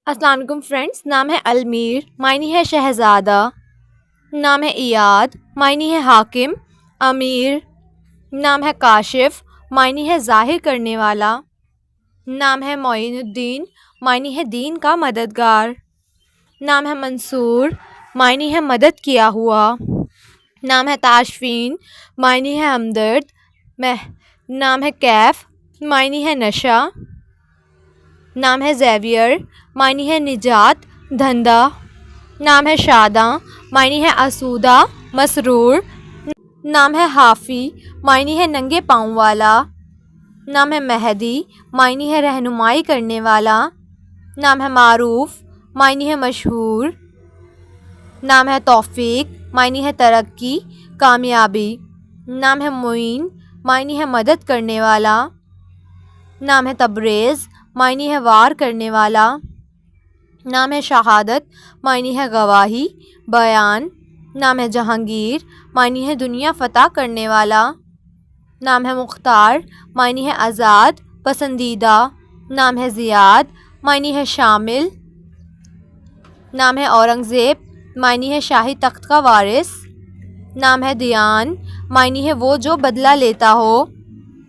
السلام علیکم فرینڈس. نام ہے المیر، معنی ہے شہزادہ. نام ہے ایاد، معنی ہے حاکم. امیر، نام ہے کاشف، معنی ہے ظاہر کرنے والا. نام ہے معین الدین، معنی ہے دین کا مددگار. نام ہے منصور، معنی ہے مدد کیا ہوا. نام ہے تاشفین، معنی ہے ہمدرد. نام ہے کیف، معنی ہے نشہ. نام ہے زیویر، معنی ہے نجات، دھندا. نام ہے شاداں، معنی ہے آسودہ، مسرور. نام ہے حافی، معنی ہے ننگے پاؤں والا. نام ہے مہدی، معنی ہے رہنمائی کرنے والا. نام ہے معروف، معنی ہے مشہور. نام ہے توفیق، معنی ہے ترقی، کامیابی. نام ہے معین، معنی ہے مدد کرنے والا. نام ہے تبریز، معنی ہے وار کرنے والا. نام ہے شہادت، معنی ہے گواہی، بیان. نام ہے جہانگیر، معنی ہے دنیا فتح کرنے والا. نام ہے مختار، معنی ہے آزاد، پسندیدہ. نام ہے زیاد، معنی ہے شامل. نام ہے اورنگزیب، معنی ہے شاہی تخت کا وارث. نام ہے دیان، معنی ہے وہ جو بدلہ لیتا ہو.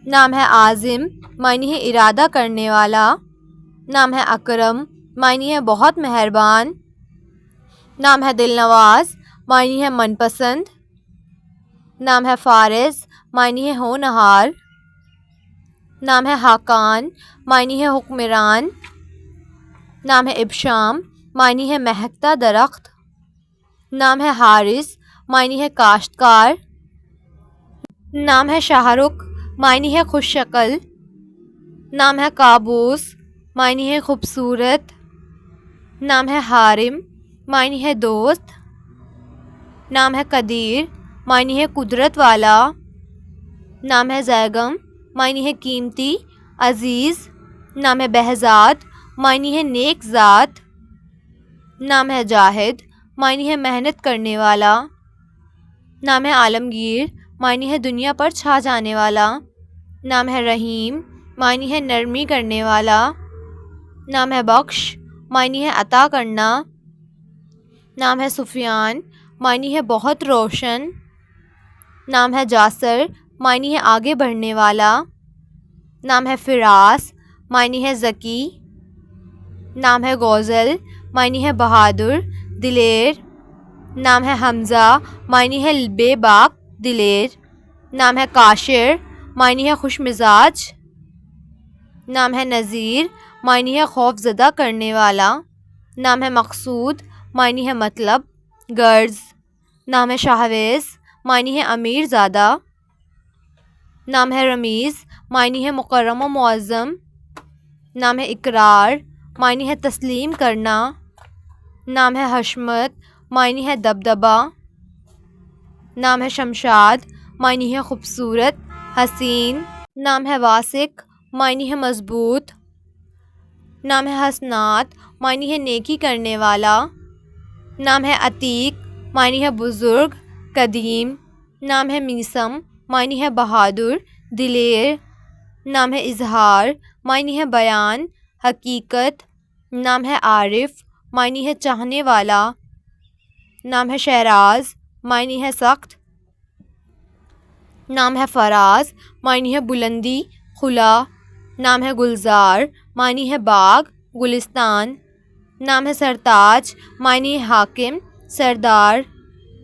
نام ہے عازم، معنی ہے ارادہ کرنے والا. نام ہے اکرم، معنی ہے بہت مہربان. نام ہے دل نواز، معنی ہے من پسند. نام ہے فارس، معنی ہے ہونہار. نام ہے حاکان، معنی ہے حکمران. نام ہے ابشام، معنی ہے مہکتا درخت. نام ہے حارث، معنی ہے کاشتکار. نام ہے شاہ رخ، معنی ہے خوش شکل. نام ہے قابوس، معنی ہے خوبصورت. نام ہے حارم، معنی ہے دوست. نام ہے قدیر، معنی ہے قدرت والا. نام ہے زیگم، معنی ہے قیمتی، عزیز. نام ہے بہزاد، معنی ہے نیک ذات. نام ہے جاہد، معنی ہے محنت کرنے والا. نام ہے عالمگیر، معنی ہے دنیا پر چھا جانے والا. نام ہے رحیم، معنی ہے نرمی کرنے والا. نام ہے بخش، معنی ہے عطا کرنا. نام ہے سفیان، معنی ہے بہت روشن. نام ہے جاسر، معنی ہے آگے بڑھنے والا. نام ہے فراس، معنی ہے ذکی. نام ہے غوزل، معنی ہے بہادر، دلیر. نام ہے حمزہ، معنی ہے بے باک، دلیر. نام ہے کاشر، معنی ہے خوش مزاج. نام ہے نذیر، معنی ہے خوف زدہ کرنے والا. نام ہے مقصود، معنی ہے مطلب، غرض. نام ہے شاہویز، معنی ہے امیر زادہ. نام ہے رمیز، معنی ہے مکرم و معظم. نام ہے اقرار، معنی ہے تسلیم کرنا. نام ہے حشمت، معنی ہے دبدبہ. نام ہے شمشاد، معنی ہے خوبصورت، حسین. نام ہے واسق، معنی ہے مضبوط. نام ہے حسنات، معنی ہے نیکی کرنے والا. نام ہے عتیق، معنی ہے بزرگ، قدیم. نام ہے میثم، معنی ہے بہادر، دلیر. نام ہے اظہار، معنی ہے بیان، حقیقت. نام ہے عارف، معنی ہے چاہنے والا. نام ہے شہراز، معنی ہے سخت. نام ہے فراز، معنی ہے بلندی، کھلا. نام ہے گلزار، معنی ہے باغ، گلستان. نام ہے سرتاج، معنی ہے حاکم، سردار.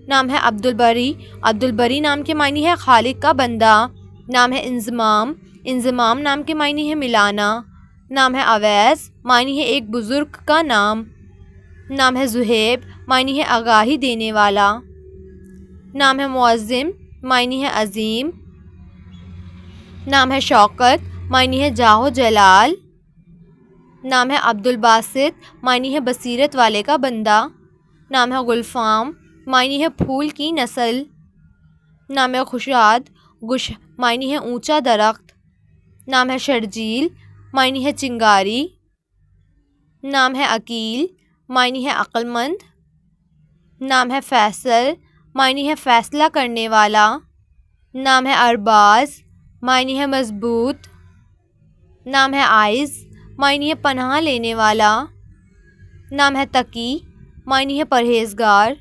نام ہے عبدالبری، عبدالبری نام کے معنی ہے خالق کا بندہ. نام ہے انضمام، انضمام نام کے معنی ہے ملانا. نام ہے اویس، معنی ہے ایک بزرگ کا نام. نام ہے ذہیب، معنی ہے آگاہی دینے والا. نام ہے معظم، معنی ہے عظیم. نام ہے شوکت، معنی ہے جاہ و جلال. نام ہے عبدالباسط، معنی ہے بصیرت والے کا بندہ. نام ہے گلفام، معنی ہے پھول کی نسل. نام ہے خوشاد، معنی ہے اونچا درخت. نام ہے شرجیل، معنی ہے چنگاری. نام ہے عقیل، معنی ہے عقل مند. نام ہے فیصل، معنی ہے فیصلہ کرنے والا. نام ہے ارباز، معنی ہے مضبوط. نام ہے عائز، معنی ہے پناہ لینے والا. نام ہے تقی، معنی ہے پرہیزگار۔